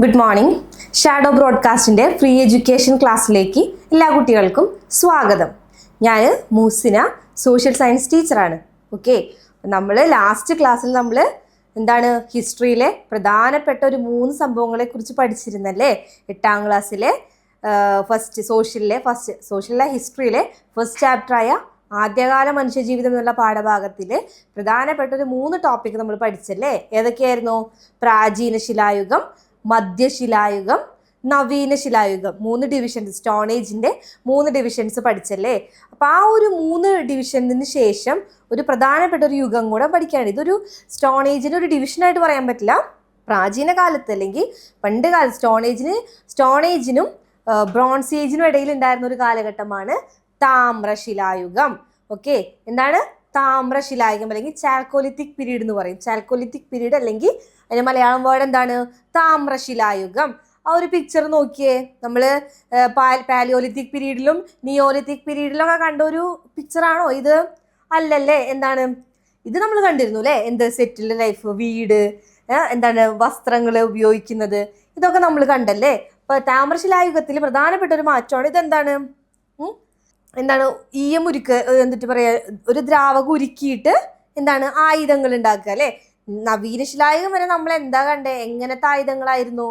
Good morning. Shadow ബ്രോഡ്കാസ്റ്റിൻ്റെ free education ക്ലാസ്സിലേക്ക് എല്ലാ കുട്ടികൾക്കും സ്വാഗതം. ഞാൻ മൂസിന, സോഷ്യൽ സയൻസ് ടീച്ചറാണ്. ഓക്കെ, നമ്മൾ ലാസ്റ്റ് ക്ലാസ്സിൽ എന്താണ് ഹിസ്റ്ററിയിലെ പ്രധാനപ്പെട്ട ഒരു 3 സംഭവങ്ങളെക്കുറിച്ച് പഠിച്ചിരുന്നല്ലേ. 8ാം ക്ലാസ്സിലെ ഹിസ്റ്ററിയിലെ ഫസ്റ്റ് ചാപ്റ്ററായ ആദ്യകാല മനുഷ്യജീവിതം എന്നുള്ള പാഠഭാഗത്തിൽ പ്രധാനപ്പെട്ട ഒരു 3 ടോപ്പിക് നമ്മൾ പഠിച്ചല്ലേ. ഏതൊക്കെയായിരുന്നു? പ്രാചീന ശിലായുഗം, മധ്യശിലായുഗം, നവീന ശിലായുഗം. 3 ഡിവിഷൻസ്, സ്റ്റോണേജിൻ്റെ 3 ഡിവിഷൻസ് പഠിച്ചല്ലേ. അപ്പോൾ ആ ഒരു 3 ഡിവിഷനു ശേഷം ഒരു പ്രധാനപ്പെട്ട ഒരു യുഗം കൂടെ പഠിക്കുകയാണ്. ഇതൊരു സ്റ്റോണേജിന് ഒരു ഡിവിഷനായിട്ട് പറയാൻ പറ്റില്ല. പ്രാചീന കാലത്ത് അല്ലെങ്കിൽ പണ്ട് കാലത്ത് സ്റ്റോണേജിനും ബ്രോൺസ് ഏജിനും ഇടയിൽ ഉണ്ടായിരുന്ന ഒരു കാലഘട്ടമാണ് താമ്രശിലായുഗം. ഓക്കെ, എന്താണ് താമ്രശിലായുഗം അല്ലെങ്കിൽ ചാൽക്കോലിത്തിക് പീരീഡ് എന്ന് പറയും. ചാൽക്കോലിത്തിക് പീരീഡ് അല്ലെങ്കിൽ അതിന് മലയാളം വേർഡ് എന്താണ്? താമ്രശിലായുഗം. ആ ഒരു പിക്ചർ നോക്കിയേ. നമ്മൾ പാലിയോലിത്തിക് പീരീഡിലും നിയോലിത്തിക് പീരീഡിലും ഒക്കെ കണ്ട ഒരു പിക്ചറാണോ ഇത്? അല്ലല്ലേ. എന്താണ് ഇത്? നമ്മൾ കണ്ടിരുന്നു അല്ലേ. എന്ത് സെറ്റിൽഡ് ലൈഫ്, വീട്, എന്താണ് വസ്ത്രങ്ങൾ ഉപയോഗിക്കുന്നത്, ഇതൊക്കെ നമ്മൾ കണ്ടല്ലേ. അപ്പൊ താമ്രശിലായുഗത്തിൽ പ്രധാനപ്പെട്ട ഒരു മാറ്റമാണ് ഇതെന്താണ് ഈയം എന്നിട്ട് പറയാ, ഒരു ദ്രാവകം ഉരുക്കിയിട്ട് എന്താണ് ആയുധങ്ങൾ ഉണ്ടാക്കുക അല്ലെ. നവീന ശിലായുഗം വരെ നമ്മൾ എന്താ കണ്ടേ? എങ്ങനത്തെ ആയുധങ്ങളായിരുന്നു?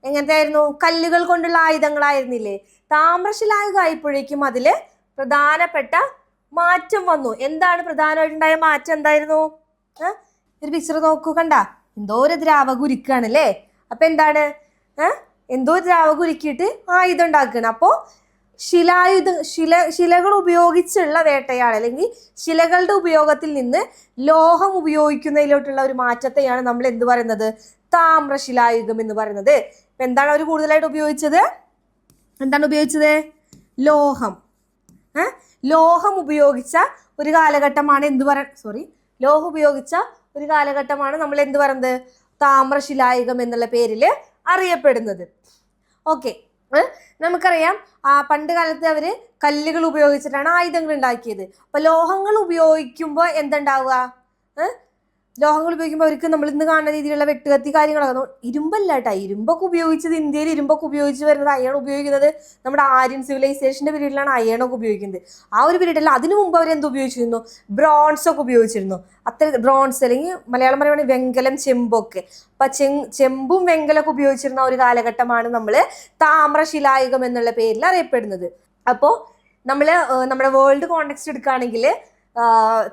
എങ്ങനത്തെ ആയിരുന്നു? കല്ലുകൾ കൊണ്ടുള്ള ആയുധങ്ങളായിരുന്നില്ലേ. താമ്രശിലായുഗം ആയപ്പോഴേക്കും അതില് പ്രധാനപ്പെട്ട മാറ്റം വന്നു. എന്താണ് പ്രധാനമായിട്ടുണ്ടായ മാറ്റം? എന്തായിരുന്നു? ഒരു പിക്ചർ നോക്കൂ, കണ്ട എന്തോ ഒരു ദ്രാവകം ഉരുക്കാണ് അല്ലേ. അപ്പൊ എന്താണ് എന്തോ ഒരു ദ്രാവകം ഉരുക്കിയിട്ട് ആയുധം ഉണ്ടാക്കുകയാണ്. അപ്പോ ശിലകൾ ഉപയോഗിച്ചുള്ള വേട്ടയാണ് അല്ലെങ്കിൽ ശിലകളുടെ ഉപയോഗത്തിൽ നിന്ന് ലോഹം ഉപയോഗിക്കുന്നതിലോട്ടുള്ള ഒരു മാറ്റത്തെയാണ് നമ്മൾ എന്ത് പറയുന്നത്? താമ്രശിലായുഗം എന്ന് പറയുന്നത്. എന്താണ് അവർ കൂടുതലായിട്ട് ഉപയോഗിച്ചത്? ലോഹം. ലോഹം ഉപയോഗിച്ച ഒരു കാലഘട്ടമാണ് ലോഹം ഉപയോഗിച്ച ഒരു കാലഘട്ടമാണ് നമ്മൾ എന്ത് പറയുന്നത്? താമ്രശിലായുഗം എന്നുള്ള പേരിൽ അറിയപ്പെടുന്നത്. ഓക്കെ, നമുക്കറിയാം പണ്ട് കാലത്ത് അവര് കല്ലുകൾ ഉപയോഗിച്ചിട്ടാണ് ആയുധങ്ങൾ ഉണ്ടാക്കിയത്. അപ്പൊ ലോഹങ്ങൾ ഉപയോഗിക്കുമ്പോൾ എന്തുണ്ടാവുക? ലോഹങ്ങൾ ഉപയോഗിക്കുമ്പോൾ അവർക്ക് നമ്മൾ ഇന്ന് കാണുന്ന രീതിയിലുള്ള വെട്ടുകത്തി കാര്യങ്ങളൊക്കെ, ഇരുമ്പല്ല കേട്ടോ. ഇരുമ്പൊക്കെ ഉപയോഗിച്ചത്, ഇന്ത്യയിൽ ഇരുമ്പൊക്കെ ഉപയോഗിച്ച് വരുന്നത്, അയൺ ഉപയോഗിക്കുന്നത് നമ്മുടെ ആര്യൻ സിവിലൈസേഷന്റെ പീരീഡിലാണ് അയണൊക്കെ ഉപയോഗിക്കുന്നത്. ആ ഒരു പീരീഡല്ല, അതിനു മുമ്പ് അവർ എന്ത് ഉപയോഗിച്ചിരുന്നു? ബ്രോൺസ് ഒക്കെ ഉപയോഗിച്ചിരുന്നു. ബ്രോൺസ് അല്ലെങ്കിൽ മലയാളം പറയുകയാണെങ്കിൽ വെങ്കലം, ചെമ്പൊക്കെ. അപ്പൊ ചെമ്പും വെങ്കലൊക്കെ ഉപയോഗിച്ചിരുന്ന ഒരു കാലഘട്ടമാണ് നമ്മൾ താമ്രശിലായുഗം എന്നുള്ള പേരിൽ അറിയപ്പെടുന്നത്. അപ്പോൾ നമ്മുടെ വേൾഡ് കോണ്ടെക്സ്റ്റ് എടുക്കുകയാണെങ്കിൽ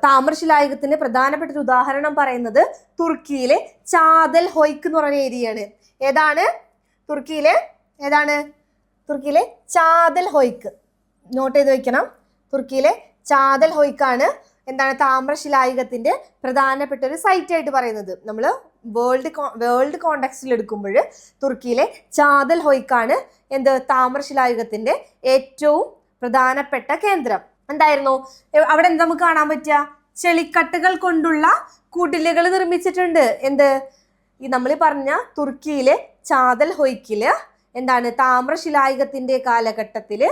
താമ്രശിലായുഗത്തിന്റെ പ്രധാനപ്പെട്ട ഒരു ഉദാഹരണം പറയുന്നത് തുർക്കിയിലെ ചാതൽ ഹൊയ്ക്ക് എന്ന് പറയുന്ന ഏരിയയാണ്. തുർക്കിയിലെ ചാതൽ ഹൊയ്ക്ക്. നോട്ട് ചെയ്ത് വെക്കണം. തുർക്കിയിലെ ചാതൽ ഹൊയ്ക്കാണ് താമ്രശിലായുഗത്തിന്റെ പ്രധാനപ്പെട്ട ഒരു സൈറ്റ് ആയിട്ട് പറയുന്നത്. നമ്മൾ വേൾഡ് കോണ്ടെക്സ്റ്റിൽ എടുക്കുമ്പോൾ തുർക്കിയിലെ ചാതൽ ഹൊയ്ക്കാണ് താമ്രശിലായുഗത്തിന്റെ ഏറ്റവും പ്രധാനപ്പെട്ട കേന്ദ്രം. എന്തായിരുന്നു അവിടെ? നമുക്ക് കാണാൻ പറ്റുക ചെളിക്കട്ടകൾ കൊണ്ടുള്ള കുടിലുകൾ നിർമ്മിച്ചിട്ടുണ്ട്. ഈ നമ്മൾ പറഞ്ഞ തുർക്കിയിലെ ചാതൽ ഹൊയ്ക്കില് താമ്രശിലായുഗത്തിന്റെ കാലഘട്ടത്തില്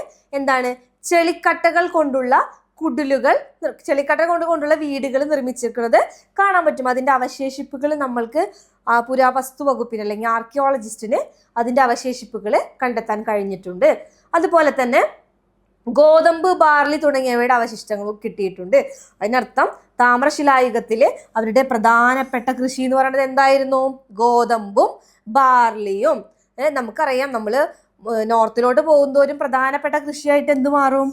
ചെളിക്കട്ടകൾ കൊണ്ടുള്ള കുടിലുകൾ, ചെളിക്കട്ട കൊണ്ടുള്ള വീടുകൾ നിർമ്മിച്ചിരിക്കുന്നത് കാണാൻ പറ്റും. അതിന്റെ അവശേഷിപ്പുകൾ നമ്മൾക്ക് പുരാവസ്തു വകുപ്പിന് അല്ലെങ്കിൽ ആർക്കിയോളജിസ്റ്റിന് അതിന്റെ അവശേഷിപ്പുകൾ കണ്ടെത്താൻ കഴിഞ്ഞിട്ടുണ്ട്. അതുപോലെ തന്നെ ഗോതമ്പ്, ബാർലി തുടങ്ങിയവയുടെ അവശിഷ്ടങ്ങളും കിട്ടിയിട്ടുണ്ട്. അതിനർത്ഥം താമ്രശിലായുഗത്തില് അവരുടെ പ്രധാനപ്പെട്ട കൃഷി എന്ന് പറയുന്നത് എന്തായിരുന്നു? ഗോതമ്പും ബാർലിയും. നമുക്കറിയാം, നമ്മൾ നോർത്തിലോട്ട് പോകുന്തോറും പ്രധാനപ്പെട്ട കൃഷിയായിട്ട് എന്ത് മാറും?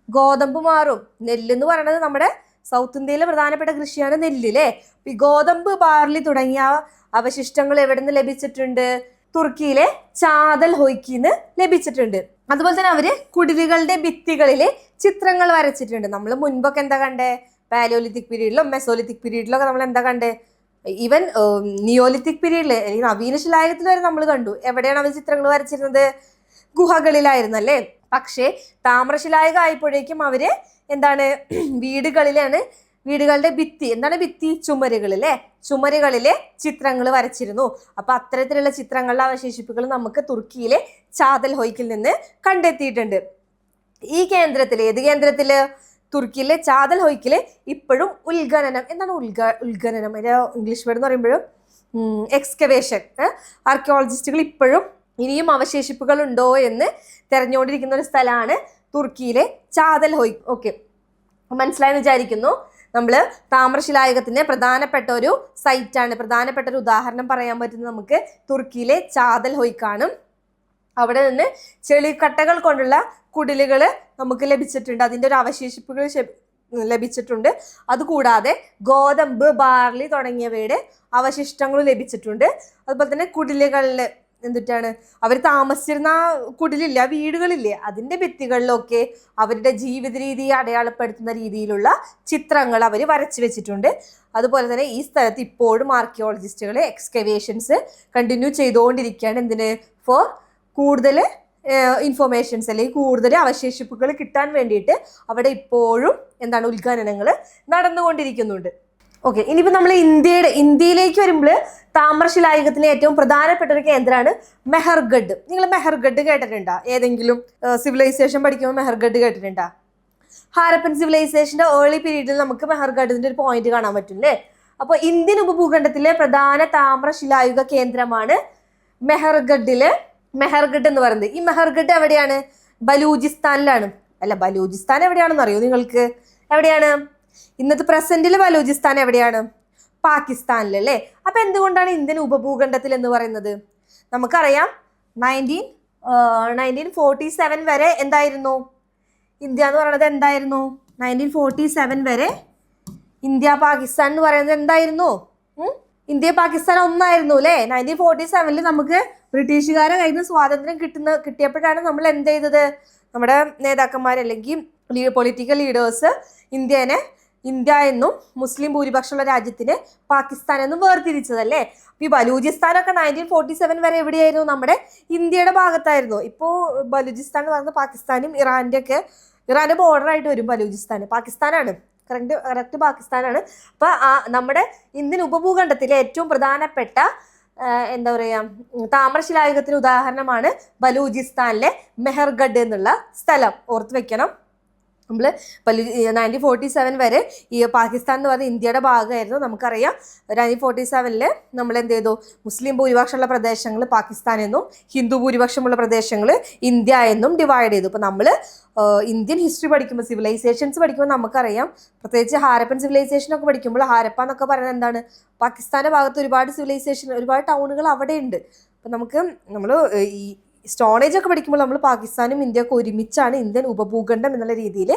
ഗോതമ്പ് മാറും. നെല്ല് എന്ന് പറയുന്നത് നമ്മുടെ സൗത്ത് ഇന്ത്യയിലെ പ്രധാനപ്പെട്ട കൃഷിയാണ് നെല്ല് അല്ലേ. ഈ ഗോതമ്പ്, ബാർലി തുടങ്ങിയ അവശിഷ്ടങ്ങൾ എവിടെ നിന്ന് ലഭിച്ചിട്ടുണ്ട്? തുർക്കിയിലെ ചാതൽ ഹൊയ്ക്കിന്ന് ലഭിച്ചിട്ടുണ്ട്. അതുപോലെ തന്നെ അവര് കുടിലുകളുടെ ഭിത്തികളില് ചിത്രങ്ങൾ വരച്ചിട്ടുണ്ട്. നമ്മൾ മുൻപൊക്കെ എന്താ കണ്ടേ? പാലിയോലിത്തിക് പീരീഡിലും മെസോലിത്തിക് പീരീഡിലും ഒക്കെ നമ്മൾ എന്താ കണ്ടേ? ഈവൻ നിയോലിത്തിക് പീരീഡില് അല്ലെങ്കിൽ നവീന ശിലായുഗത്തിൽ വരെ നമ്മൾ കണ്ടു. എവിടെയാണ് അവർ ചിത്രങ്ങൾ വരച്ചിരുന്നത്? ഗുഹകളിലായിരുന്നു അല്ലേ. പക്ഷേ താമ്രശിലായുഗം ആയപ്പോഴേക്കും അവര് വീടുകളുടെ ഭിത്തി, ചുമരുകളിലെ ചിത്രങ്ങൾ വരച്ചിരുന്നു. അപ്പൊ അത്തരത്തിലുള്ള ചിത്രങ്ങളുടെ അവശേഷിപ്പുകൾ നമുക്ക് തുർക്കിയിലെ ചാതൽ ഹൊയ്ക്കിൽ നിന്ന് കണ്ടെത്തിയിട്ടുണ്ട്. ഈ കേന്ദ്രത്തില് തുർക്കിയിലെ ചാതൽ ഹൊയ്ക്കില് ഇപ്പോഴും ഉത്ഖനനം. ഉത്ഖനനം? ഇംഗ്ലീഷ് വേർഡ് എന്ന് പറയുമ്പോഴും എക്സ്കവേഷൻ. ആർക്കിയോളജിസ്റ്റുകൾ ഇപ്പോഴും ഇനിയും അവശേഷിപ്പുകൾ ഉണ്ടോ എന്ന് തെരഞ്ഞുകൊണ്ടിരിക്കുന്ന ഒരു സ്ഥലമാണ് തുർക്കിയിലെ ചാതൽഹോയ്. ഓക്കെ, മനസ്സിലായെന്ന് വിചാരിക്കുന്നു. നമ്മൾ താമ്രശിലായുഗത്തിന്റെ പ്രധാനപ്പെട്ട ഒരു സൈറ്റാണ്, പ്രധാനപ്പെട്ട ഒരു ഉദാഹരണം പറയാൻ പറ്റുന്നത് നമുക്ക് തുർക്കിയിലെ ചാതൽഹോയ്ക്കാണ്. അവിടെ നിന്ന് ചെളിക്കട്ടകൾ കൊണ്ടുള്ള കുടിലുകൾ നമുക്ക് ലഭിച്ചിട്ടുണ്ട്, അതിൻ്റെ ഒരു അവശേഷിപ്പുകൾ ലഭിച്ചിട്ടുണ്ട്. അതുകൂടാതെ ഗോതമ്പ്, ബാർലി തുടങ്ങിയവയുടെ അവശിഷ്ടങ്ങൾ ലഭിച്ചിട്ടുണ്ട്. അതുപോലെ തന്നെ കുടിലുകളിൽ എന്തിട്ടാണ് അവർ താമസിച്ചിരുന്ന കുടിലില്ല, വീടുകളില്ലേ, അതിൻ്റെ ഭിത്തികളിലൊക്കെ അവരുടെ ജീവിത രീതിയെ അടയാളപ്പെടുത്തുന്ന രീതിയിലുള്ള ചിത്രങ്ങൾ അവർ വരച്ചു വെച്ചിട്ടുണ്ട്. അതുപോലെ തന്നെ ഈ സ്ഥലത്ത് ഇപ്പോഴും ആർക്കിയോളജിസ്റ്റുകൾ എക്സ്കവേഷൻസ് കണ്ടിന്യൂ ചെയ്തുകൊണ്ടിരിക്കുകയാണ്. എന്തിന്? ഫോർ കൂടുതൽ ഇൻഫോർമേഷൻസ് അല്ലെങ്കിൽ കൂടുതൽ അവശേഷിപ്പുകൾ കിട്ടാൻ വേണ്ടിയിട്ട് അവിടെ ഇപ്പോഴും എന്താണ് ഉത്ഖനനങ്ങൾ നടന്നുകൊണ്ടിരിക്കുന്നുണ്ട്. ഓക്കെ, ഇനിയിപ്പോൾ നമ്മൾ ഇന്ത്യയിലേക്ക് വരുമ്പോൾ താമ്രശിലായുഗത്തിലെ ഏറ്റവും പ്രധാനപ്പെട്ട ഒരു കേന്ദ്രമാണ് മെഹർഗഡ്. നിങ്ങൾ മെഹർഗഡ് കേട്ടിട്ടുണ്ടോ? ഏതെങ്കിലും സിവിലൈസേഷൻ പഠിക്കുമ്പോൾ മെഹർഗഡ് കേട്ടിട്ടുണ്ടോ? ഹാരപ്പൻ സിവിലൈസേഷന്റെ ഏർലി പീരീഡിൽ നമുക്ക് മെഹർഗഡിന്റെ ഒരു പോയിന്റ് കാണാൻ പറ്റും അല്ലേ? അപ്പോൾ ഇന്ത്യൻ ഉപഭൂഖണ്ഡത്തിലെ പ്രധാന താമ്രശിലായുഗ കേന്ദ്രമാണ് മെഹർഗഡ് എന്ന് പറയുന്നത്. ഈ മെഹർഗഡ് എവിടെയാണ്? ബലൂചിസ്ഥാനിലാണ്. അല്ല, ബലൂചിസ്ഥാൻ എവിടെയാണെന്ന് അറിയോ നിങ്ങൾക്ക്? എവിടെയാണ്? ഇന്നത്തെ പ്രസന്റിൽ ബലൂചിസ്ഥാൻ എവിടെയാണ്? പാകിസ്ഥാനിലല്ലേ? അപ്പൊ എന്തുകൊണ്ടാണ് ഇന്ത്യൻ ഉപഭൂഖണ്ഡത്തിൽ എന്ന് പറയുന്നത്? നമുക്കറിയാം 1947 വരെ എന്തായിരുന്നു ഇന്ത്യ എന്ന് പറയുന്നത്? എന്തായിരുന്നു 1947 വരെ ഇന്ത്യ പാകിസ്ഥാൻ എന്ന് പറയുന്നത് എന്തായിരുന്നു? ഇന്ത്യ പാകിസ്ഥാൻ ഒന്നായിരുന്നു അല്ലേ? 1947 നമുക്ക് ബ്രിട്ടീഷുകാരെ കയ്യിൽ നിന്ന് സ്വാതന്ത്ര്യം കിട്ടിയപ്പോഴാണ് നമ്മൾ എന്ത് ചെയ്തത്? നമ്മുടെ നേതാക്കന്മാർ അല്ലെങ്കിൽ പൊളിറ്റിക്കൽ ലീഡേഴ്സ് ഇന്ത്യ എന്നും മുസ്ലിം ഭൂരിപക്ഷമുള്ള രാജ്യത്തിന് പാകിസ്ഥാൻ എന്നും വേർതിരിച്ചതല്ലേ? ഈ ബലൂചിസ്ഥാനൊക്കെ 1947 വരെ എവിടെയായിരുന്നു? നമ്മുടെ ഇന്ത്യയുടെ ഭാഗത്തായിരുന്നു. ഇപ്പോൾ ബലൂചിസ്ഥാൻ എന്ന് പറയുന്നത് പാകിസ്ഥാനും ഇറാന്റെ ബോർഡറായിട്ട് വരും. പാകിസ്ഥാനാണ്, കറക്റ്റ് പാകിസ്ഥാനാണ്. അപ്പൊ നമ്മുടെ ഇന്ത്യൻ ഉപഭൂഖണ്ഡത്തിലെ ഏറ്റവും പ്രധാനപ്പെട്ട എന്താ പറയാ താമ്രശിലായുഗത്തിന് ഉദാഹരണമാണ് ബലൂചിസ്ഥാനിലെ മെഹർഗഡ് എന്നുള്ള സ്ഥലം. ഓർത്ത് വെക്കണം. നമ്മൾ 1947 വരെ ഈ പാകിസ്ഥാൻ എന്ന് പറയുന്നത് ഇന്ത്യയുടെ ഭാഗമായിരുന്നു. നമുക്കറിയാം 1947 നമ്മൾ എന്ത് ചെയ്തു? മുസ്ലിം ഭൂരിപക്ഷമുള്ള പ്രദേശങ്ങൾ പാകിസ്ഥാൻ എന്നും ഹിന്ദു ഭൂരിപക്ഷമുള്ള പ്രദേശങ്ങൾ ഇന്ത്യ എന്നും ഡിവൈഡ് ചെയ്തു. ഇപ്പോൾ നമ്മൾ ഇന്ത്യൻ ഹിസ്റ്ററി പഠിക്കുമ്പോൾ, സിവിലൈസേഷൻസ് പഠിക്കുമ്പോൾ നമുക്കറിയാം, പ്രത്യേകിച്ച് ഹാരപ്പൻ സിവിലൈസേഷനൊക്കെ പഠിക്കുമ്പോൾ ഹാരപ്പ എന്നൊക്കെ പറയുന്നത് എന്താണ്? പാകിസ്ഥാന്റെ ഭാഗത്ത് ഒരുപാട് ടൗണുകൾ അവിടെ ഉണ്ട്. അപ്പം നമ്മൾ ഈ സ്റ്റോണേജ് ഒക്കെ പഠിക്കുമ്പോൾ നമ്മൾ പാകിസ്ഥാനും ഇന്ത്യയൊക്കെ ഒരുമിച്ചാണ് ഇന്ത്യൻ ഉപഭൂഖണ്ഡം എന്നുള്ള രീതിയിൽ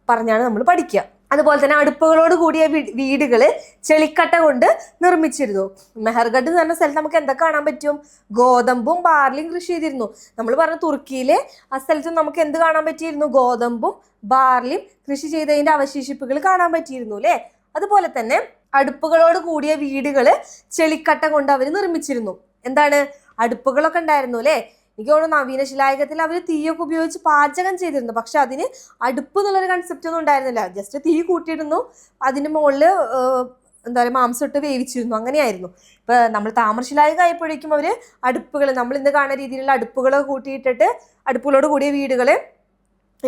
പറഞ്ഞാണ് നമ്മൾ പഠിക്കുക. അതുപോലെ തന്നെ അടുപ്പുകളോട് കൂടിയ വീടുകൾ ചെളിക്കട്ട കൊണ്ട് നിർമ്മിച്ചിരുന്നു. മെഹർഗഡ് എന്ന് പറഞ്ഞ സ്ഥലത്ത് നമുക്ക് എന്തൊക്കെ കാണാൻ പറ്റും? ഗോതമ്പും ബാർലിയും കൃഷി ചെയ്തിരുന്നു. നമ്മൾ പറഞ്ഞ തുർക്കിയിലെ ആ സ്ഥലത്ത് നമുക്ക് എന്ത് കാണാൻ പറ്റിയിരുന്നു? ഗോതമ്പും ബാർലിയും കൃഷി ചെയ്തതിന്റെ അവശേഷിപ്പുകൾ കാണാൻ പറ്റിയിരുന്നു അല്ലേ? അതുപോലെ തന്നെ അടുപ്പുകളോട് കൂടിയ വീടുകൾ ചെളിക്കട്ട കൊണ്ട് അവർ നിർമ്മിച്ചിരുന്നു. എന്താണ്? അടുപ്പുകളൊക്കെ ഉണ്ടായിരുന്നു അല്ലേ? എനിക്ക് തോന്നുന്നു നവീന ശിലായുഗത്തിൽ അവർ തീയൊക്കെ ഉപയോഗിച്ച് പാചകം ചെയ്തിരുന്നു. പക്ഷെ അതിന് അടുപ്പ് എന്നുള്ളൊരു കൺസെപ്റ്റ് ഒന്നും ഉണ്ടായിരുന്നില്ല. ജസ്റ്റ് തീ കൂട്ടിയിരുന്നു, അതിന് മുകളിൽ എന്താ പറയുക മാംസം ഇട്ട് വേവിച്ചിരുന്നു, അങ്ങനെയായിരുന്നു. ഇപ്പൊ നമ്മൾ താമ്രശിലായുഗം ആയപ്പോഴേക്കും അവർ അടുപ്പുകൾ, നമ്മൾ ഇന്ന് കാണുന്ന രീതിയിലുള്ള അടുപ്പുകൾ കൂട്ടിയിട്ടിട്ട് അടുപ്പുകളോട് കൂടിയ വീടുകൾ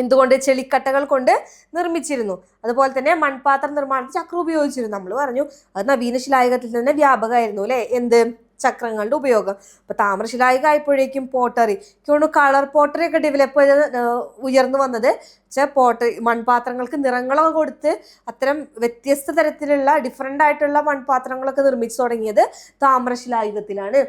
എന്തുകൊണ്ട്? ചെളിക്കട്ടകൾ കൊണ്ട് നിർമ്മിച്ചിരുന്നു. അതുപോലെ തന്നെ മൺപാത്ര നിർമ്മാണത്തിൽ ചക്രം ഉപയോഗിച്ചിരുന്നു. നമ്മൾ പറഞ്ഞു അത് നവീന ശിലായുഗത്തിൽ തന്നെ വ്യാപകമായിരുന്നു അല്ലേ? എന്ത്? ചക്രങ്ങളുടെ ഉപയോഗം. ഇപ്പൊ താമ്രശിലായുഗം ആയപ്പോഴേക്കും പോട്ടറി, കളർ പോട്ടറി ഒക്കെ ഡെവലപ്പ് ചെയ്ത് ഉയർന്നു വന്നത് മൺപാത്രങ്ങൾക്ക് നിറങ്ങളൊക്കെ കൊടുത്ത് അത്തരം വ്യത്യസ്ത തരത്തിലുള്ള ഡിഫറെൻ്റ് ആയിട്ടുള്ള മൺപാത്രങ്ങളൊക്കെ നിർമ്മിച്ചു തുടങ്ങിയത് താമ്രശിലായുഗത്തിലാണ്.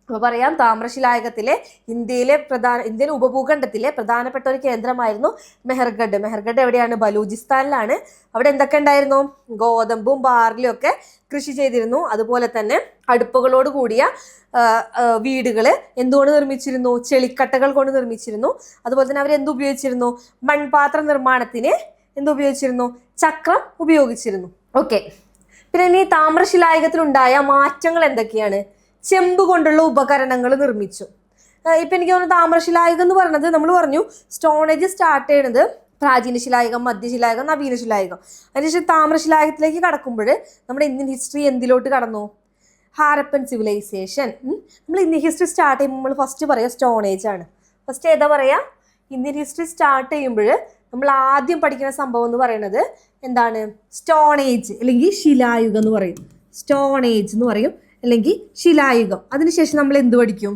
അപ്പോൾ പറയാം, താമ്രശിലായുഗത്തിലെ ഇന്ത്യൻ ഉപഭൂഖണ്ഡത്തിലെ പ്രധാനപ്പെട്ട ഒരു കേന്ദ്രമായിരുന്നു മെഹർഗഡ്. മെഹർഗഡ് എവിടെയാണ്? ബലൂചിസ്ഥാനിലാണ്. അവിടെ എന്തൊക്കെ ഉണ്ടായിരുന്നു? ഗോതമ്പും ബാർലിയും ഒക്കെ കൃഷി ചെയ്തിരുന്നു. അതുപോലെ തന്നെ അടുപ്പുകളോട് കൂടിയ വീടുകൾ എന്തുകൊണ്ട് നിർമ്മിച്ചിരുന്നു? ചെളിക്കട്ടകൾ കൊണ്ട് നിർമ്മിച്ചിരുന്നു. അതുപോലെ തന്നെ അവർ ഉപയോഗിച്ചിരുന്നു? മൺപാത്ര നിർമ്മാണത്തിന് ഉപയോഗിച്ചിരുന്നു? ചക്രം ഉപയോഗിച്ചിരുന്നു. ഓക്കെ, പിന്നെ ഇനി താമ്രശിലായുഗത്തിലുണ്ടായ മാറ്റങ്ങൾ എന്തൊക്കെയാണ്? ചെമ്പ് കൊണ്ടുള്ള ഉപകരണങ്ങൾ നിർമ്മിച്ചു. ഇപ്പം എനിക്ക് തോന്നുന്നു താമ്രശിലായുഗം എന്ന് പറയുന്നത്, നമ്മൾ പറഞ്ഞു സ്റ്റോണേജ് സ്റ്റാർട്ട് ചെയ്യുന്നത് പ്രാചീന ശിലായുഗം, മധ്യശിലായുഗം, നവീന ശിലായുഗം. അതിനുശേഷം താമ്രശിലായുഗത്തിലേക്ക് കടക്കുമ്പോൾ നമ്മുടെ ഇന്ത്യൻ ഹിസ്റ്ററി എന്തിലോട്ട് കടന്നു? ഹാരപ്പൻ സിവിലൈസേഷൻ. നമ്മൾ ഇന്ത്യൻ ഹിസ്റ്ററി സ്റ്റാർട്ട് ചെയ്യുമ്പോൾ നമ്മൾ ഫസ്റ്റ് പറയുക സ്റ്റോണേജ് ആണ്. ഫസ്റ്റ് ഏതാ പറയുക? ഇന്ത്യൻ ഹിസ്റ്ററി സ്റ്റാർട്ട് ചെയ്യുമ്പോൾ നമ്മൾ ആദ്യം പഠിക്കുന്ന സംഭവം എന്ന് പറയുന്നത് എന്താണ്? സ്റ്റോണേജ് അല്ലെങ്കിൽ ശിലായുഗം എന്ന് പറയും. സ്റ്റോണേജ് എന്ന് പറയും. അല്ലെങ്കിൽ ശിലായുഗം. അതിനുശേഷം നമ്മൾ എന്ത് പഠിക്കും?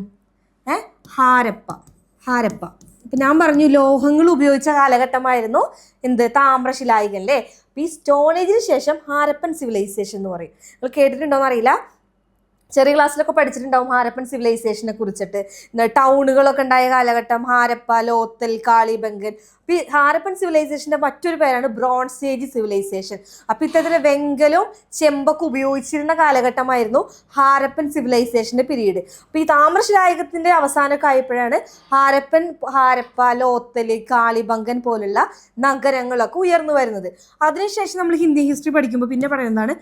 ഹാരപ്പ. ഇപ്പം ഞാൻ പറഞ്ഞു ലോഹങ്ങൾ ഉപയോഗിച്ച കാലഘട്ടമായിരുന്നു എന്ത്? താമ്രശിലായുഗം അല്ലേ. അപ്പം ഈ സ്റ്റോണേജിന് ശേഷം ഹാരപ്പൻ സിവിലൈസേഷൻ എന്ന് പറയും. നിങ്ങൾ കേട്ടിട്ടുണ്ടോയെന്ന് അറിയില്ല, ചെറിയ ക്ലാസ്സിലൊക്കെ പഠിച്ചിട്ടുണ്ടാവും ഹാരപ്പൻ സിവിലൈസേഷനെ കുറിച്ചിട്ട്. ടൗണുകളൊക്കെ ഉണ്ടായ കാലഘട്ടം ഹാരപ്പ, ലോത്തൽ, കാളിബംഗൻ. അപ്പം ഈ ഹാരപ്പൻ സിവിലൈസേഷന്റെ മറ്റൊരു പേരാണ് ബ്രോൺസ് ഏജ് സിവിലൈസേഷൻ. അപ്പം ഇത്തരത്തിലെ വെങ്കലവും ചെമ്പൊക്കെ ഉപയോഗിച്ചിരുന്ന കാലഘട്ടമായിരുന്നു ഹാരപ്പൻ സിവിലൈസേഷന്റെ പീരീഡ്. അപ്പം ഈ താമ്രശിലായുഗത്തിന്റെ അവസാനമൊക്കെ ആയപ്പോഴാണ് ഹാരപ്പ, ലോത്തൽ, കാളിബംഗൻ പോലുള്ള നഗരങ്ങളൊക്കെ ഉയർന്നു വരുന്നത്. അതിനുശേഷം നമ്മൾ ഹിന്ദി ഹിസ്റ്ററി പഠിക്കുമ്പോൾ പിന്നെ പറയുന്നതാണ്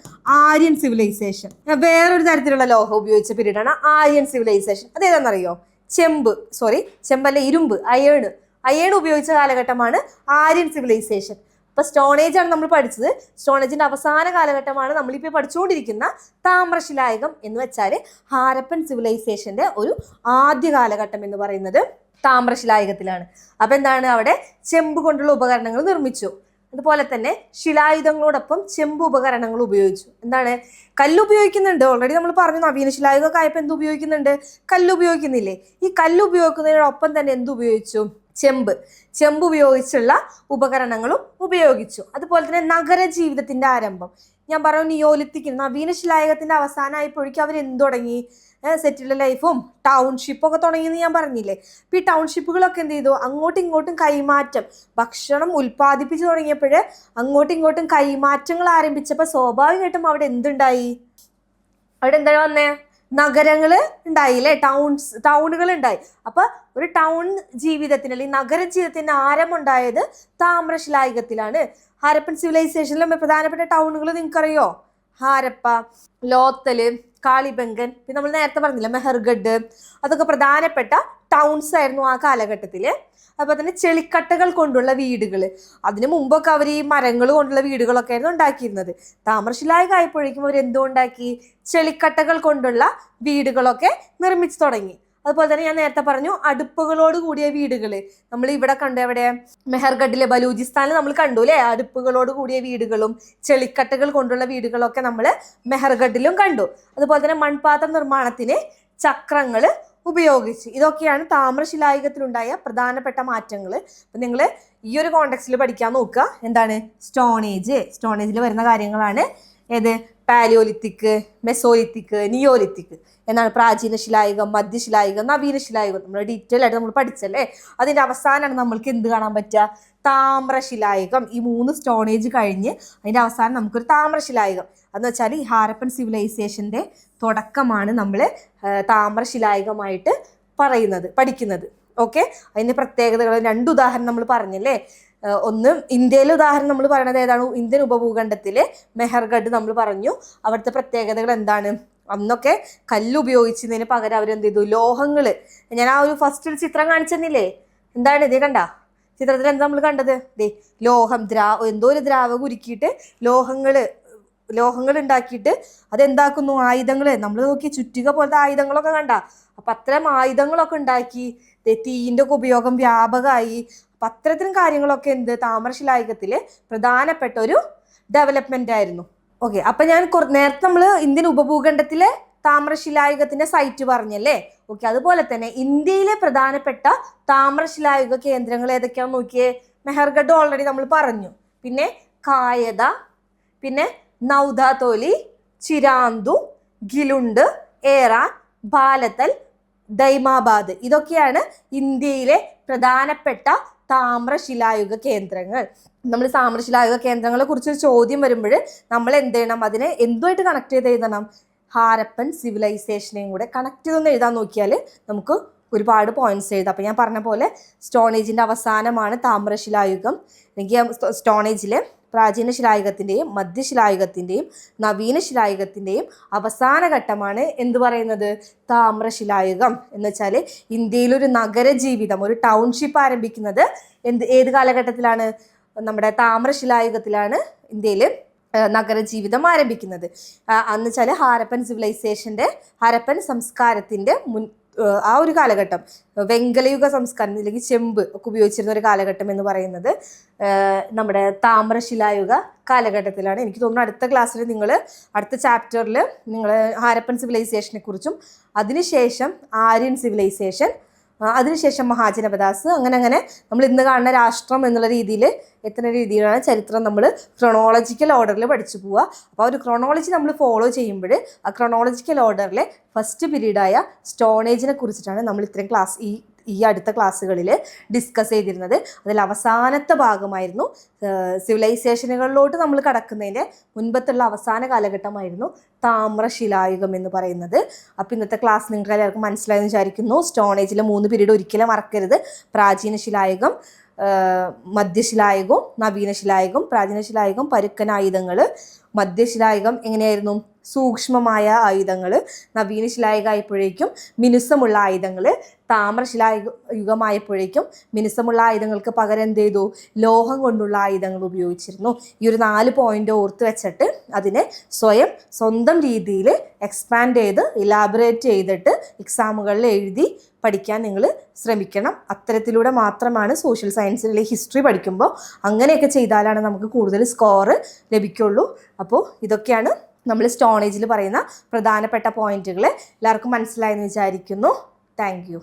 ആര്യൻ സിവിലൈസേഷൻ. വേറൊരു തരത്തിലുള്ള ലോഹം ഉപയോഗിച്ച പീരീഡാണ് ആര്യൻ സിവിലൈസേഷൻ. അതേതാണെന്നറിയോ? ചെമ്പല്ല, ഇരുമ്പ്, അയേൺ ഉപയോഗിച്ച കാലഘട്ടമാണ് ആര്യൻ സിവിലൈസേഷൻ. ഇപ്പൊ സ്റ്റോണേജ് ആണ് നമ്മൾ പഠിച്ചത്. സ്റ്റോണേജിന്റെ അവസാന കാലഘട്ടമാണ് നമ്മളിപ്പോൾ പഠിച്ചുകൊണ്ടിരിക്കുന്ന താമ്രശിലായുഗം എന്ന് വെച്ചാൽ ഹാരപ്പൻ സിവിലൈസേഷന്റെ ഒരു ആദ്യ കാലഘട്ടം എന്ന് പറയുന്നത് താമ്രശിലായുഗത്തിലാണ്. അപ്പൊ എന്താണ്? അവിടെ ചെമ്പ് കൊണ്ടുള്ള ഉപകരണങ്ങൾ നിർമ്മിച്ചു. അതുപോലെ തന്നെ ശിലായുധങ്ങളോടൊപ്പം ചെമ്പ് ഉപകരണങ്ങൾ ഉപയോഗിച്ചു. എന്താണ്? കല്ലുപയോഗിക്കുന്നുണ്ട്. ഓൾറെഡി നമ്മൾ പറഞ്ഞു, നവീന ശിലായുഗമൊക്കെ ആയപ്പോൾ എന്ത് ഉപയോഗിക്കുന്നുണ്ട്? കല്ലുപയോഗിക്കുന്നില്ലേ? ഈ കല്ലുപയോഗിക്കുന്നതിനോടൊപ്പം തന്നെ എന്ത് ഉപയോഗിച്ചു? ചെമ്പ് ഉപയോഗിച്ചുള്ള ഉപകരണങ്ങളും ഉപയോഗിച്ചു. അതുപോലെ തന്നെ നഗരജീവിതത്തിന്റെ ആരംഭം. ഞാൻ പറഞ്ഞു നിയോലിത്തിക്, നവീന ശിലായുഗത്തിന്റെ അവസാനമായപ്പോഴേക്കും അവർ എന്ത് തുടങ്ങി? സെറ്റിൽഡ് ലൈഫും ടൗൺഷിപ്പൊക്കെ തുടങ്ങിയെന്ന് ഞാൻ പറഞ്ഞില്ലേ. അപ്പം ഈ ടൗൺഷിപ്പുകളൊക്കെ എന്ത് ചെയ്തു? അങ്ങോട്ടും ഇങ്ങോട്ടും കൈമാറ്റം, ഭക്ഷണം ഉൽപ്പാദിപ്പിച്ചു തുടങ്ങിയപ്പോൾ അങ്ങോട്ടും ഇങ്ങോട്ടും കൈമാറ്റങ്ങൾ ആരംഭിച്ചപ്പോൾ സ്വാഭാവികമായിട്ടും അവിടെ എന്തുണ്ടായി? അവിടെ എന്താണ് വന്നേ? നഗരങ്ങൾ ഉണ്ടായില്ലേ, ടൗണുകൾ ഉണ്ടായി. അപ്പൊ ഒരു ടൗൺ ജീവിതത്തിന് അല്ലെങ്കിൽ നഗര ജീവിതത്തിന് ആരംഭമുണ്ടായത് താമ്രശിലായുഗത്തിലാണ്. ഹാരപ്പൻ സിവിലൈസേഷനിലെ പ്രധാനപ്പെട്ട ടൗണുകൾ നിങ്ങൾക്കറിയോ? ഹാരപ്പ, ലോത്തല്, കാളിബംഗൻ, പിന്നെ നമ്മൾ നേരത്തെ പറഞ്ഞില്ല മെഹർഗഡ്, അതൊക്കെ പ്രധാനപ്പെട്ട ടൗൺസ് ആയിരുന്നു ആ കാലഘട്ടത്തില്. അതുപോലെ തന്നെ ചെളിക്കട്ടകൾ കൊണ്ടുള്ള വീടുകൾ. അതിനു മുമ്പൊക്കെ അവർ ഈ മരങ്ങൾ കൊണ്ടുള്ള വീടുകളൊക്കെ ആയിരുന്നു ഉണ്ടാക്കിയിരുന്നത്. താമ്രശിലായുഗം ആയപ്പോഴേക്കും അവർ എന്തുണ്ടാക്കി? ചെളിക്കട്ടകൾ കൊണ്ടുള്ള വീടുകളൊക്കെ നിർമ്മിച്ചു തുടങ്ങി. അതുപോലെ തന്നെ ഞാൻ നേരത്തെ പറഞ്ഞു അടുപ്പുകളോട് കൂടിയ വീടുകൾ. നമ്മൾ ഇവിടെ കണ്ടു, എവിടെ? മെഹർഗഡിലെ ബലൂചിസ്ഥാനിൽ നമ്മൾ കണ്ടു അല്ലേ? അടുപ്പുകളോട് കൂടിയ വീടുകളും ചെളിക്കട്ടകൾ കൊണ്ടുള്ള വീടുകളൊക്കെ നമ്മൾ മെഹർഗഡിലും കണ്ടു. അതുപോലെ തന്നെ മൺപാത്ര നിർമ്മാണത്തിന് ചക്രങ്ങൾ ഉപയോഗിച്ച്. ഇതൊക്കെയാണ് താമ്രശിലായുഗത്തിലുണ്ടായ പ്രധാനപ്പെട്ട മാറ്റങ്ങൾ. അപ്പം നിങ്ങൾ ഈ ഒരു കോണ്ടെക്സ്റ്റിൽ പഠിക്കാൻ നോക്കുക. എന്താണ്? സ്റ്റോണേജിൽ വരുന്ന കാര്യങ്ങളാണ്. ഏത്? പാലിയോലിത്തിക്, മെസോലിത്തിക്, നിയോലിത്തിക് എന്നാണ്. പ്രാചീന ശിലായുഗം, മധ്യശിലായുഗം, നവീന ശിലായുഗം നമ്മൾ ഡീറ്റെയിൽ ആയിട്ട് നമ്മൾ പഠിച്ചല്ലേ. അതിൻ്റെ അവസാനമാണ് നമ്മൾക്ക് എന്ത് കാണാൻ പറ്റുക? താമ്രശിലായുഗം. ഈ 3 സ്റ്റോണേജ് കഴിഞ്ഞ് അതിൻ്റെ അവസാനം നമുക്കൊരു താമ്രശിലായുഗം. എന്ന് വെച്ചാൽ ഈ ഹാരപ്പൻ സിവിലൈസേഷൻ്റെ തുടക്കമാണ് നമ്മൾ താമ്രശിലായുഗമായിട്ട് പഠിക്കുന്നത്. ഓക്കെ, അതിൻ്റെ പ്രത്യേകതകൾ 2 ഉദാഹരണം നമ്മൾ പറഞ്ഞല്ലേ. ഒന്ന് ഇന്ത്യയിലെ ഉദാഹരണം നമ്മൾ പറയുന്നത് ഏതാണ്? ഇന്ത്യൻ ഉപഭൂഖണ്ഡത്തിലെ മെഹർഗഡ് നമ്മൾ പറഞ്ഞു. അവിടുത്തെ പ്രത്യേകതകൾ എന്താണ്? അന്നൊക്കെ കല്ലുപയോഗിച്ചതിന് പകരം അവരെന്ത് ചെയ്തു? ലോഹങ്ങൾ. ഞാൻ ആ ഒരു ഫസ്റ്റ് ഒരു ചിത്രം കാണിച്ചെന്നില്ലേ? എന്താണ് ഇത്? കണ്ട ചിത്രത്തിൽ എന്താ നമ്മൾ കണ്ടത്? ലോഹം, എന്തോ ഒരു ദ്രാവകം ഉരുക്കിയിട്ട് ലോഹങ്ങൾ ഉണ്ടാക്കിയിട്ട് അതെന്താക്കുന്നു? ആയുധങ്ങൾ. നമ്മൾ നോക്കി ചുറ്റിക പോലത്തെ ആയുധങ്ങളൊക്കെ കണ്ട. അപ്പം അത്തരം ആയുധങ്ങളൊക്കെ ഉണ്ടാക്കി. തീയിൻ്റെ ഒക്കെ ഉപയോഗം വ്യാപകമായി. അപ്പം അത്തരത്തിലും കാര്യങ്ങളൊക്കെ താമ്രശിലായുഗത്തിലെ പ്രധാനപ്പെട്ട ഒരു ഡെവലപ്മെന്റ് ആയിരുന്നു. ഓക്കെ, അപ്പം ഞാൻ നേരത്തെ നമ്മൾ ഇന്ത്യൻ ഉപഭൂഖണ്ഡത്തിലെ താമ്രശിലായുഗത്തിന്റെ സൈറ്റ് പറഞ്ഞല്ലേ. ഓക്കെ, അതുപോലെ തന്നെ ഇന്ത്യയിലെ പ്രധാനപ്പെട്ട താമ്രശിലായുഗ കേന്ദ്രങ്ങൾ ഏതൊക്കെയാണെന്ന് നോക്കിയേ. മെഹർഗഡ് ഓൾറെഡി നമ്മൾ പറഞ്ഞു. പിന്നെ കായത, പിന്നെ നൗദാതോലി, ചിരാന്തു, ഗിലുണ്ട്, ഏറാൻ, ബാലത്തൽ, ദൈമാബാദ്. ഇതൊക്കെയാണ് ഇന്ത്യയിലെ പ്രധാനപ്പെട്ട താമ്രശിലായുഗ കേന്ദ്രങ്ങൾ. നമ്മൾ താമ്രശിലായുഗ കേന്ദ്രങ്ങളെ കുറിച്ച് ചോദ്യം വരുമ്പോൾ നമ്മൾ എന്ത് ചെയ്യണം? അതിനെ എന്തുമായിട്ട് കണക്ട് ചെയ്ത് എഴുതണം? ഹാരപ്പൻ സിവിലൈസേഷനെയും കൂടെ കണക്ട് ചെയ്തൊന്ന് എഴുതാൻ നോക്കിയാൽ നമുക്ക് ഒരുപാട് പോയിന്റ്സ് എഴുതാം. അപ്പം ഞാൻ പറഞ്ഞ പോലെ സ്റ്റോണേജിൻ്റെ അവസാനമാണ് താമ്രശിലായുഗം. അല്ലെങ്കിൽ സ്റ്റോണേജിലെ പ്രാചീന ശിലായുഗത്തിൻ്റെയും മധ്യശിലായുഗത്തിൻ്റെയും നവീന ശിലായുഗത്തിൻ്റെയും അവസാന ഘട്ടമാണ് എന്ത് പറയുന്നത്? താമ്രശിലായുഗം. എന്ന് വെച്ചാൽ ഇന്ത്യയിലൊരു നഗര ജീവിതം, ഒരു ടൗൺഷിപ്പ് ആരംഭിക്കുന്നത് ഏത് കാലഘട്ടത്തിലാണ്? നമ്മുടെ താമ്രശിലായുഗത്തിലാണ് ഇന്ത്യയിൽ നഗരജീവിതം ആരംഭിക്കുന്നത്. എന്ന് വെച്ചാൽ ഹാരപ്പൻ സംസ്കാരത്തിൻ്റെ ആ ഒരു കാലഘട്ടം വെങ്കലയുഗ സംസ്കാരം അല്ലെങ്കിൽ ചെമ്പ് ഒക്കെ ഉപയോഗിച്ചിരുന്ന ഒരു കാലഘട്ടം എന്ന് പറയുന്നത് നമ്മുടെ താമ്രശിലായുഗ കാലഘട്ടത്തിലാണ്. എനിക്ക് തോന്നുന്നു അടുത്ത ക്ലാസ്സിൽ അടുത്ത ചാപ്റ്ററിൽ നിങ്ങൾ ഹാരപ്പൻ സിവിലൈസേഷനെ കുറിച്ചും അതിനുശേഷം ആര്യൻ സിവിലൈസേഷൻ, അതിനുശേഷം മഹാജനപദാസ്, അങ്ങനെ നമ്മൾ ഇന്ന് കാണുന്ന രാഷ്ട്രം എന്നുള്ള രീതിയിൽ എത്തുന്ന രീതിയിലാണ് ചരിത്രം നമ്മൾ ക്രൊണോളജിക്കൽ ഓർഡറിൽ പഠിച്ചു പോവുക. അപ്പോൾ ആ ഒരു ക്രൊണോളജി നമ്മൾ ഫോളോ ചെയ്യുമ്പോൾ ആ ക്രൊണോളജിക്കൽ ഓർഡറിലെ ഫസ്റ്റ് പീരീഡായ സ്റ്റോൺ ഏജിനെ കുറിച്ചിട്ടാണ് നമ്മൾ ഇത്രയും ക്ലാസ് ഈ അടുത്ത ക്ലാസ്സുകളിൽ ഡിസ്കസ് ചെയ്തിരുന്നത്. അതിൽ അവസാനത്തെ ഭാഗമായിരുന്നു സിവിലൈസേഷനുകളിലോട്ട് നമ്മൾ കടക്കുന്നതിൻ്റെ മുൻപത്തുള്ള അവസാന കാലഘട്ടമായിരുന്നു താമ്രശിലായുഗം എന്ന് പറയുന്നത്. അപ്പോൾ ഇന്നത്തെ ക്ലാസ് നിങ്ങൾക്ക് എല്ലാവർക്കും മനസ്സിലായെന്ന് വിചാരിക്കുന്നു. സ്റ്റോൺ ഏജിലെ 3 പീരീഡ് ഒരിക്കലും മറക്കരുത്. പ്രാചീന ശിലായുഗം, മധ്യശിലായുഗവും നവീനശിലായുഗം. പ്രാചീനശിലായുഗം പരുക്കൻ ആയുധങ്ങൾ, മധ്യശിലായുഗം എങ്ങനെയായിരുന്നു സൂക്ഷ്മമായ ആയുധങ്ങൾ, നവീനശിലായുഗമായപ്പോഴേക്കും മിനുസമുള്ള ആയുധങ്ങൾ, താമ്രശിലായുഗമായപ്പോഴേക്കും മിനുസമുള്ള ആയുധങ്ങൾക്ക് പകരം എന്ത് ചെയ്തു, ലോഹം കൊണ്ടുള്ള ആയുധങ്ങൾ ഉപയോഗിച്ചിരുന്നു. ഈ ഒരു 4 പോയിന്റ് ഓർത്ത് വെച്ചിട്ട് അതിനെ സ്വന്തം രീതിയിൽ എക്സ്പാൻഡ് ചെയ്ത് ഇലാബറേറ്റ് ചെയ്തിട്ട് എക്സാമുകളിൽ എഴുതി പഠിക്കാൻ നിങ്ങൾ ശ്രമിക്കണം. അത്തരത്തിലൂടെ മാത്രമാണ് സോഷ്യൽ സയൻസിലെ ഹിസ്റ്ററി പഠിക്കുമ്പോൾ അങ്ങനെയൊക്കെ ചെയ്താലാണ് നമുക്ക് കൂടുതൽ സ്കോർ ലഭിക്കുള്ളൂ. അപ്പോൾ ഇതൊക്കെയാണ് നമ്മൾ സ്റ്റോൺ ഏജിൽ പറയുന്ന പ്രധാനപ്പെട്ട പോയിന്റുകൾ. എല്ലാവർക്കും മനസ്സിലായെന്ന് വിചാരിക്കുന്നു. Thank you.